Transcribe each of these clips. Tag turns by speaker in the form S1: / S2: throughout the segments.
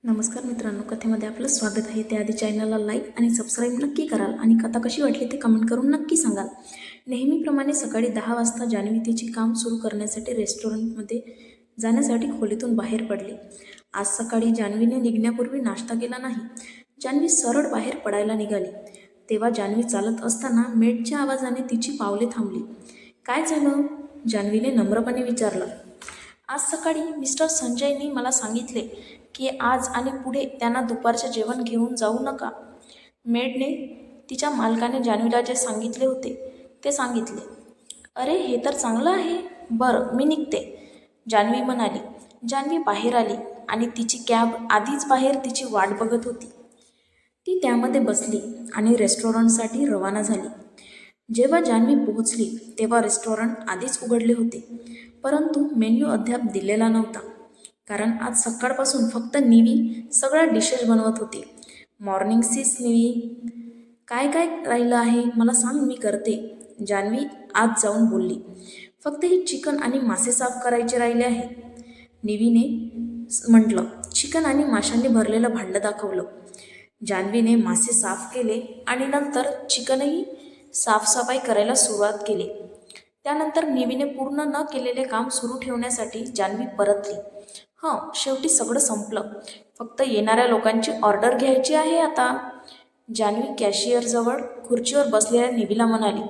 S1: नमस्कार मित्रांनो, कथेमध्ये आपलं स्वागत आहे. त्याआधी चॅनलला लाईक आणि सबस्क्राईब नक्की कराल आणि कथा कशी वाटली ते कमेंट करून नक्की सांगाल. नेहमीप्रमाणे सकाळी 10 वाजता जान्हवी तिची काम सुरू करण्यासाठी रेस्टॉरंटमध्ये जाण्यासाठी खोलीतून बाहेर पडली. आज सकाळी जान्हवीने निघण्यापूर्वी नाश्ता केला नाही. जान्हवी सरळ बाहेर पडायला निघाली. तेव्हा जान्हवी चालत असताना मेडच्या आवाजाने तिची पावले थांबली. काय झालं? जान्हवीने नम्रपणे विचारलं. आज सकाळी मिस्टर संजयनी मला सांगितले की आज आणि पुढे त्यांना दुपारचे जेवण घेऊन जाऊ नका. मेडने तिच्या मालकाने जान्हवीला जे सांगितले होते ते सांगितले. अरे, हे तर चांगलं आहे. बरं, मी निघते, जान्हवी म्हणाली. जान्हवी बाहेर आली आणि तिची कॅब आधीच बाहेर तिची वाट बघत होती. ती त्यामध्ये बसली आणि रेस्टॉरंटसाठी रवाना झाली. जेव्हा जान्हवी पोहोचली तेव्हा रेस्टॉरंट आधीच उघडले होते, परंतु मेन्यू अद्याप दिलेला नव्हता. कारण आज सकाळपासून फक्त निवी सगळ्या डिशेस बनवत होती. मॉर्निंग सीस निवी, काय काय राहिलं आहे मला सांग, मी करते, जान्हवी आत जाऊन बोलली. फक्त ही चिकन आणि मासे साफ करायचे राहिले आहे, निवीने म्हटलं. चिकन आणि माशांनी भरलेलं भांडं दाखवलं. जान्हवीने मासे साफ केले आणि नंतर चिकनही साफसफाई करायला सुरुवात केली. त्यानंतर निवीने पूर्ण न केलेले काम सुरू ठेवण्यासाठी जान्हवी परतली. शेवटी सगळं संपलं. फक्त येणाऱ्या लोकांची ऑर्डर घ्यायची आहे आता, जान्हवी कॅशियरजवळ खुर्चीवर बसलेल्या निवीला म्हणाली.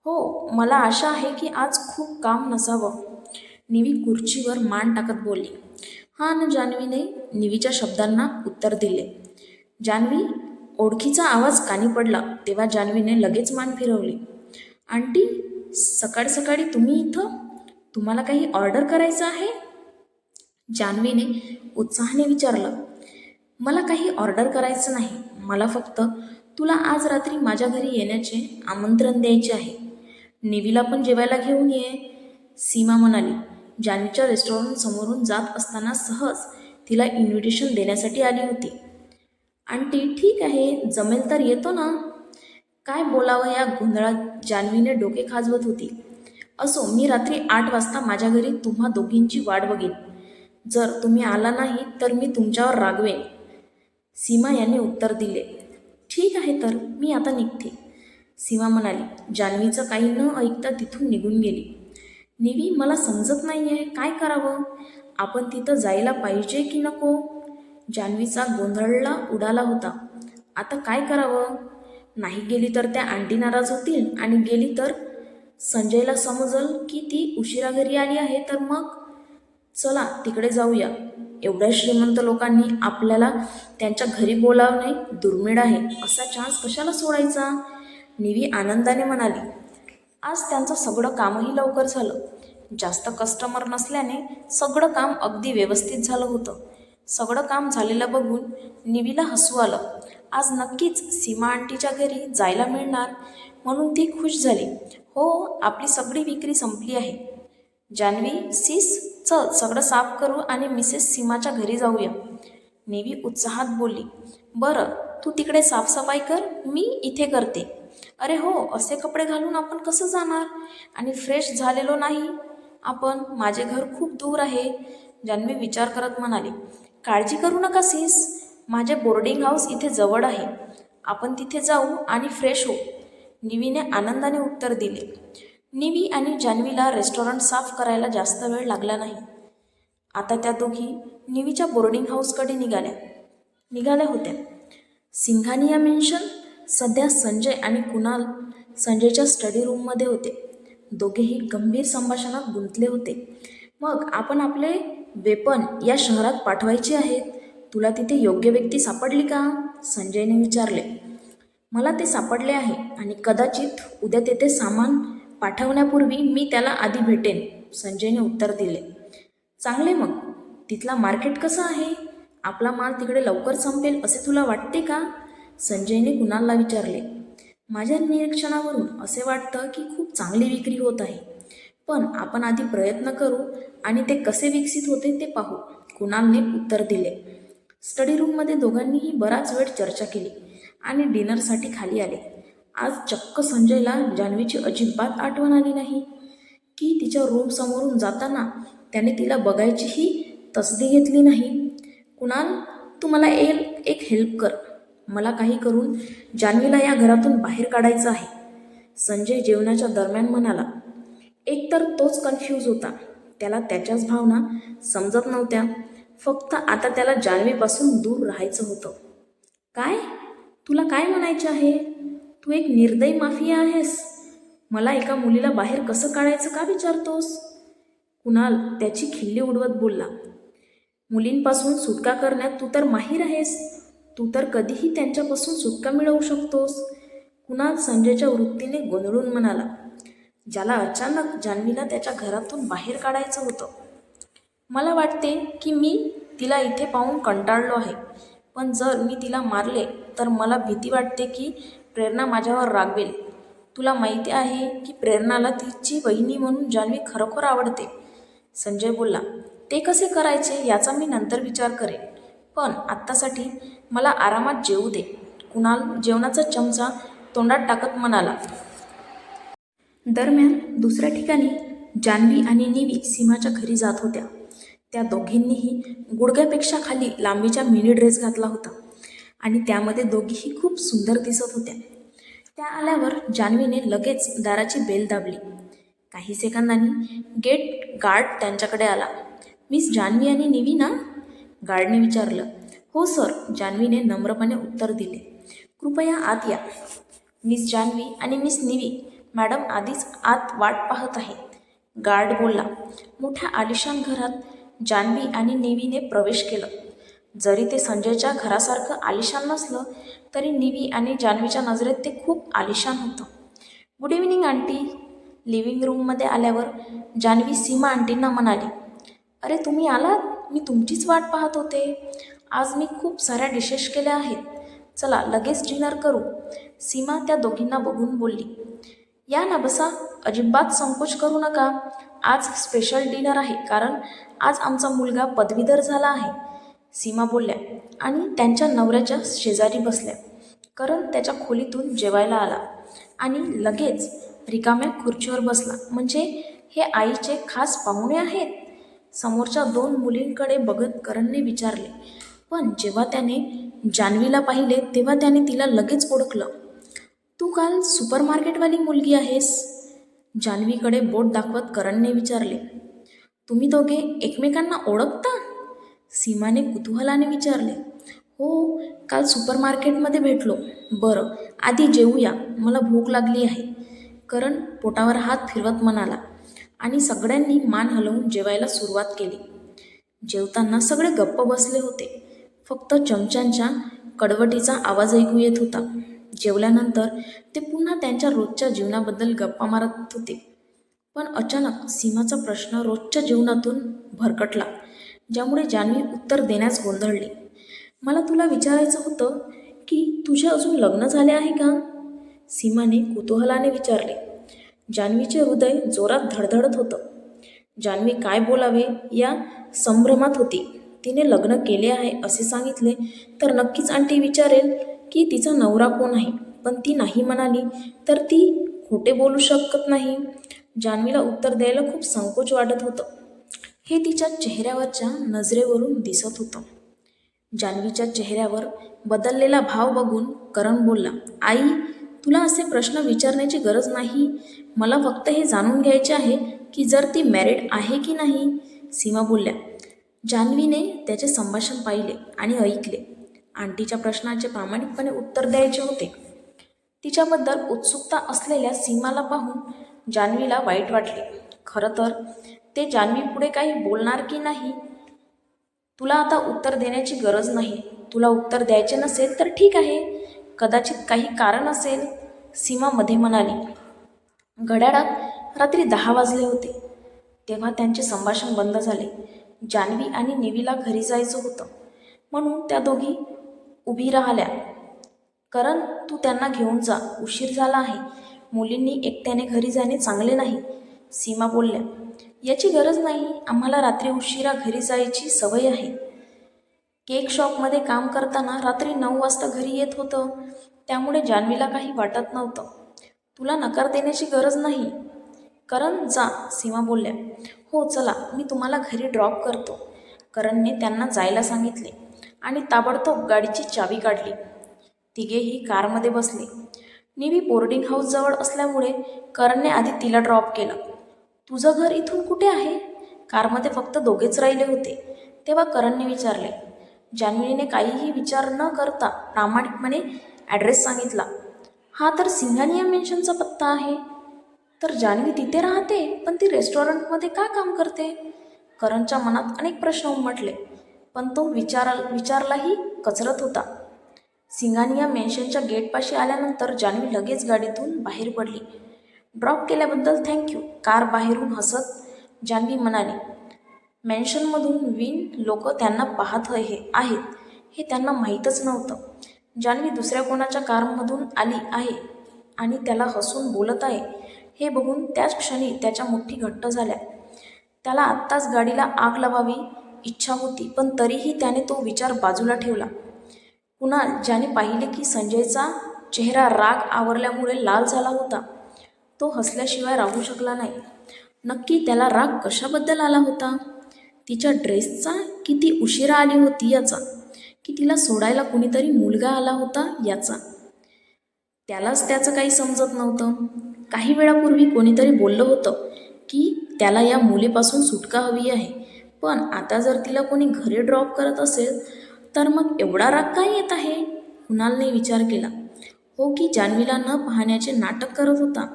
S1: हो, मला आशा आहे की आज खूप काम नसावं, निवी खुर्चीवर मान टाकत बोलली. हां ना, जान्हवीने निवीच्या शब्दांना उत्तर दिले. जान्हवी ओळखीचा आवाज कानी पडला तेव्हा जान्हवीने लगेच मान फिरवली. आंटी, सकाळी सकाळी तुम्ही इथं? तुम्हाला काही ऑर्डर करायचं आहे? जान्हवीने उत्साहाने विचारलं. मला काही ऑर्डर करायचं नाही, मला फक्त तुला आज रात्री माझ्या घरी येण्याचे आमंत्रण द्यायचे आहे. निवीला पण जेवायला घेऊन ये, सीमा म्हणाली. जान्हवीच्या रेस्टॉरंट समोरून जात असताना सहज तिला इन्व्हिटेशन देण्यासाठी आली होती. आंटी, ठीक आहे, जमेल तर येतो ना. काय बोलावं या गोंधळात जान्हवीने डोके खाजवत होती. असो, मी रात्री 8 वाजता माझ्या घरी तुम्हा दोघींची वाट बघेन. जर तुम्ही आला नाही तर मी तुमच्यावर रागवेन, सीमा यांनी उत्तर दिले. ठीक आहे, तर मी आता निघते, सीमा म्हणाली. जान्हवीचं काही न ऐकता तिथून निघून गेली. निवी, मला समजत नाही आहे, काय करावं? आपण तिथं जायला पाहिजे की नको? जान्हवीचा गोंधळला उडाला होता. आता काय करावं? नाही गेली तर त्या आंटी नाराज होतील आणि गेली तर संजयला समजल की ती उशिरा घरी आली आहे, तर मग चला तिकडे जाऊया. एवढ्या श्रीमंत लोकांनी आपल्याला त्यांच्या घरी बोलावणे दुर्मिळ आहे, असा चान्स कशाला सोडायचा, निवी आनंदाने म्हणाली. आज त्यांचं सगळं कामही लवकर झालं. जास्त कस्टमर नसल्याने सगळं काम अगदी व्यवस्थित झालं होतं. सगळं काम झालेलं बघून निवीला हसू आलं. आज नक्कीच सीमा आंटीच्या घरी जायला मिळणार म्हणून ती खुश झाली. हो, आपली सगळी विक्री संपली आहे. जान्हवी, सीस, चल सगळं साफ करू आणि मिसेस सीमाच्या घरी जाऊया, निवी उत्साहात बोलली. बरं, तू तिकडे साफसफाई कर, मी इथे करते. अरे हो, असे कपडे घालून आपण कसं जाणार आणि फ्रेश झालेलो नाही आपण, माझे घर खूप दूर आहे, जान्हवी विचार करत म्हणाली. काळजी करू नका सीस, माझे बोर्डिंग हाऊस इथे जवळ आहे, आपण तिथे जाऊ आणि फ्रेश होऊ, निवीने आनंदाने उत्तर दिले. निवी आणि जान्हवीला रेस्टॉरंट साफ करायला जास्त वेळ लागला नाही. आता त्या दोघी निवीच्या बोर्डिंग हाऊसकडे निघाल्या होत्या. सिंघानिया मेन्शन. सध्या संजय आणि कुणाल संजयच्या स्टडी रूममध्ये होते. दोघेही गंभीर संभाषणात गुंतले होते. मग आपण आपले वेपन या शहरात पाठवायचे आहेत, तुला तिथे योग्य व्यक्ती सापडली का, संजयने विचारले. मला ते सापडले आहे आणि कदाचित उद्या तेथे सामान पाठवण्यापूर्वी मी त्याला आधी भेटेन, संजयने उत्तर दिले. चांगले, मग तिथला मार्केट कसा आहे? आपला माल तिकडे लवकर संपेल असे तुला वाटते का, संजयने कुणालला विचारले. माझ्या निरीक्षणावरून असे वाटतं की खूप चांगली विक्री होत आहे, पण आपण आधी प्रयत्न करू आणि ते कसे विकसित होते ते पाहू, कुणालने उत्तर दिले. स्टडी रूममध्ये दोघांनीही बराच वेळ चर्चा केली आणि डिनरसाठी खाली आले. आज चक्क संजयला जान्हवीची अजिबात आठवण आली नाही की तिच्या रूमसमोरून जाताना त्याने तिला बघायचीही तसदी घेतली नाही. कुणाल, तू मला एक हेल्प कर. मला काही करून जान्हवीला या घरातून बाहेर काढायचं आहे. संजय जेवणाच्या दरम्यान म्हणाला. एकतर तोच कन्फ्यूज होता. त्याला त्याच्याच भावना समजत नव्हत्या. फक्त आता त्याला जान्हवीपासून दूर राहायचं होतं. काय? तुला काय म्हणायचे आहे? तू एक निर्दयी माफिया आहेस. मला एका मुलीला बाहेर कसं काढायचं का विचारतोस? कुणाल त्याची खिल्ली उडवत बोलला. मुलींपासून सुटका करण्यात तू तर माहीर आहेस. तू तर कधीही त्यांच्यापासून सुटका मिळवू शकतोस. कुणाल संजयच्या वृत्तीने गोंधळून म्हणाला. ज्याला अचानक जान्हवीला त्याच्या घरातून बाहेर काढायचं होतं. मला वाटते की मी तिला इथे पाहून कंटाळलो आहे. पण जर मी तिला मारले तर मला भीती वाटते की प्रेरणा माझ्यावर रागवेल. तुला माहिती आहे की प्रेरणाला तिची वहिनी म्हणून जान्हवी खरोखर आवडते. संजय बोलला. ते कसे करायचे याचा मी नंतर विचार करेन. पण आत्तासाठी मला आरामात जेवू दे. कुणाल जेवणाचा चमचा तोंडात टाकत म्हणाला. दरम्यान दुसऱ्या ठिकाणी जान्हवी आणि निवी सीमाच्या घरी जात होत्या. त्या दोघींनीही गुडघ्यापेक्षा खाली लांबीचा मिनी ड्रेस घातला होता आणि त्यामध्ये दोघीही खूप सुंदर दिसत होत्या. त्या आल्यावर जान्हवीने लगेच दाराची बेल दाबली. काही सेकंदांनी गेट गार्ड त्यांच्याकडे आला. मिस जान्हवी आणि निवी ना? गार्डने विचारलं. हो सर, जान्हवीने नम्रपणे उत्तर दिले. कृपया आत या. मिस जान्हवी आणि मिस निवी मॅडम आधीच आत वाट पाहत आहेत. गार्ड बोलला. मोठ्या आलिशान घरात जान्हवी आणि निवीने प्रवेश केला. जरी ते संजयच्या घरासारखं आलिशान नसलं तरी निवी आणि जान्हवीच्या नजरेत ते खूप आलिशान होतं. Good evening aunty. लिव्हिंग रूममध्ये आल्यावर जान्हवी सीमा आंटींना म्हणाली. अरे तुम्ही आलात? मी तुमचीच वाट पाहत होते. आज मी खूप साऱ्या डिशेस केल्या आहेत. चला लगेच डिनर करू. सीमा त्या दोघींना बघून बोलली. या ना बसा. अजिबात संकोच करू नका. आज स्पेशल डिनर आहे कारण आज आमचा मुलगा पदवीधर झाला आहे. सीमा बोलल्या आणि त्यांच्या नवऱ्याच्या शेजारी बसल्या. करण त्याच्या खोलीतून जेवायला आला आणि लगेच रिकाम्या खुर्चीवर बसला. म्हणजे हे आईचे खास पाहुणे आहेत? समोरच्या दोन मुलींकडे बघत करणने विचारले. पण जेव्हा त्याने जान्हवीला पाहिले तेव्हा त्याने तिला लगेच ओळखलं. तू काल सुपरमार्केटवाली मुलगी आहेस? जान्हवीकडे बोट दाखवत करणने विचारले. तुम्ही दोघे एकमेकांना ओळखता? सीमाने कुतूहलाने विचारले. हो, काल सुपरमार्केटमध्ये भेटलो. बरं, आधी जेवूया, मला भूक लागली आहे. करण पोटावर हात फिरवत म्हणाला आणि सगळ्यांनी मान हलवून जेवायला सुरुवात केली. जेवताना सगळे गप्प बसले होते. फक्त चमच्यांच्या कडवटीचा आवाज ऐकू येत होता. जेवल्यानंतर ते पुन्हा त्यांच्या रोजच्या जीवनाबद्दल गप्पा मारत होते. पण अचानक सीमाचा प्रश्न रोजच्या जीवनातून भरकटला, ज्यामुळे जान्हवी उत्तर देण्यास गोंधळली. मला तुला विचारायचं होतं की तुझे अजून लग्न झाले आहे का? सीमाने कुतूहलाने विचारले. जान्हवीचे हृदय जोरात धडधडत होतं. जान्हवी काय बोलावे या संभ्रमात होती. तिने लग्न केले आहे असे सांगितले तर नक्कीच आंटी विचारेल की तिचा नवरा कोण आहे. पण ती नाही म्हणाली तर ती खोटे बोलू शकत नाही. जान्हवीला उत्तर द्यायला खूप संकोच वाटत होतं. हे तिच्या चेहऱ्यावरच्या नजरेवरून दिसत होतं. जान्हवीच्या चेहऱ्यावर बदललेला भाव बघून करण बोलला. आई, तुला असे प्रश्न विचारण्याची गरज नाही. मला फक्त हे जाणून घ्यायचे आहे की जर ती मॅरिड आहे की नाही. सीमा बोलल्या. जान्हवीने त्याचे संभाषण पाहिले आणि ऐकले. आंटीच्या प्रश्नाचे प्रामाणिकपणे उत्तर द्यायचे होते. तिच्याबद्दल उत्सुकता असलेल्या सीमाला पाहून जान्हवीला वाईट वाटले. खरं तर ते जान्हवी पुढे काही बोलणार की नाही. तुला आता उत्तर देण्याची गरज नाही. तुला उत्तर द्यायचे नसेल तर ठीक आहे. कदाचित काही कारण असेल, सीमा मध्ये म्हणाली. घड्याळात रात्री 10 वाजले होते. तेव्हा त्यांचे संभाषण बंद झाले. जान्हवी आणि निवीला घरी जायचं होतं म्हणून त्या दोघी उभी राहिल्या. करण, तू त्यांना घेऊन जा, उशीर झाला आहे. मुलींनी एकट्याने घरी जाणे चांगले नाही. सीमा बोलल्या. याची गरज नाही. आम्हाला रात्री उशिरा घरी जायची सवय आहे. केक शॉपमध्ये काम करताना रात्री 9 वाजता घरी येत होतं. त्यामुळे जान्हवीला काही वाटत नव्हतं. तुला नकार देण्याची गरज नाही. करण जा, सीमा बोलल्या. हो चला, मी तुम्हाला घरी ड्रॉप करतो. करणने त्यांना जायला सांगितले आणि ताबडतोब गाडीची चावी काढली. तिघेही कारमध्ये बसले. निवी बोर्डिंग हाऊसजवळ असल्यामुळे करणने आधी तिला ड्रॉप केलं. तुझं घर इथून कुठे आहे? कारमध्ये फक्त दोघेच राहिले होते. तेव्हा करणने विचारले. जान्हवीने काहीही विचार न करता प्रामाणिकपणे ॲड्रेस सांगितला. हा तर सिंघानिया मेन्शनचा पत्ता आहे. तर जान्हवी तिथे राहते, पण ती रेस्टॉरंटमध्ये का काम करते? करणच्या मनात अनेक प्रश्न उमटले, पण तो विचारलाही कचरत होता. सिंघानिया मेन्शनच्या गेटपाशी आल्यानंतर जान्हवी लगेच गाडीतून बाहेर पडली. ड्रॉप केल्याबद्दल थँक्यू, कार बाहेरून हसत जान्हवी म्हणाली. मेन्शनमधून विन लोक त्यांना पाहत आहेत हे त्यांना माहीतच नव्हतं. जान्हवी दुसऱ्या कोणाच्या कारमधून आली आहे आणि त्याला हसून बोलत आहे हे बघून त्याच क्षणी त्याच्या मुठी घट्ट झाल्या. त्याला आत्ताच गाडीला आग लावावी इच्छा होती, पण तरीही त्याने तो विचार बाजूला ठेवला. कुणाल, ज्याने पाहिले की संजयचा चेहरा राग आवरल्यामुळे लाल झाला होता, तो हसल्याशिवाय राहू शकला नाही. नक्की त्याला राग कशाबद्दल आला होता? तिच्या ड्रेसचा, की ती उशिरा आली होती याचा, की तिला सोडायला कुणीतरी मुलगा आला होता याचा? त्यालाच त्याचं काही समजत नव्हतं. काही वेळापूर्वी कोणीतरी बोललं होतं की त्याला या मुलीपासून सुटका हवी आहे, पण आता जर तिला कोणी घरी ड्रॉप करत असेल तर मग एवढा राग काय येत आहे? कुणालने विचार केला. हो, की जान्हवीला न पाहण्याचे नाटक करत होता.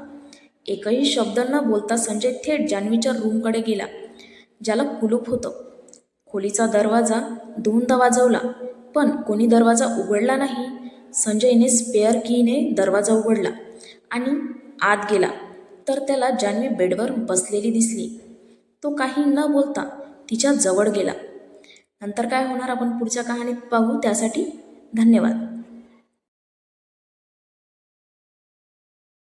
S1: एकही शब्द न बोलता संजय थेट जान्हवीच्या रूमकडे गेला, ज्याला कुलूप होतं. खोलीचा दरवाजा दोनदा वाजवला, पण कोणी दरवाजा उघडला नाही. संजयने स्पेअर कीने दरवाजा उघडला आणि आत गेला तर त्याला जान्हवी बेडवर बसलेली दिसली. तो काही न बोलता तिच्या जवळ गेला. नंतर काय होणार आपण पुढच्या कहाणीत पाहू. त्यासाठी धन्यवाद.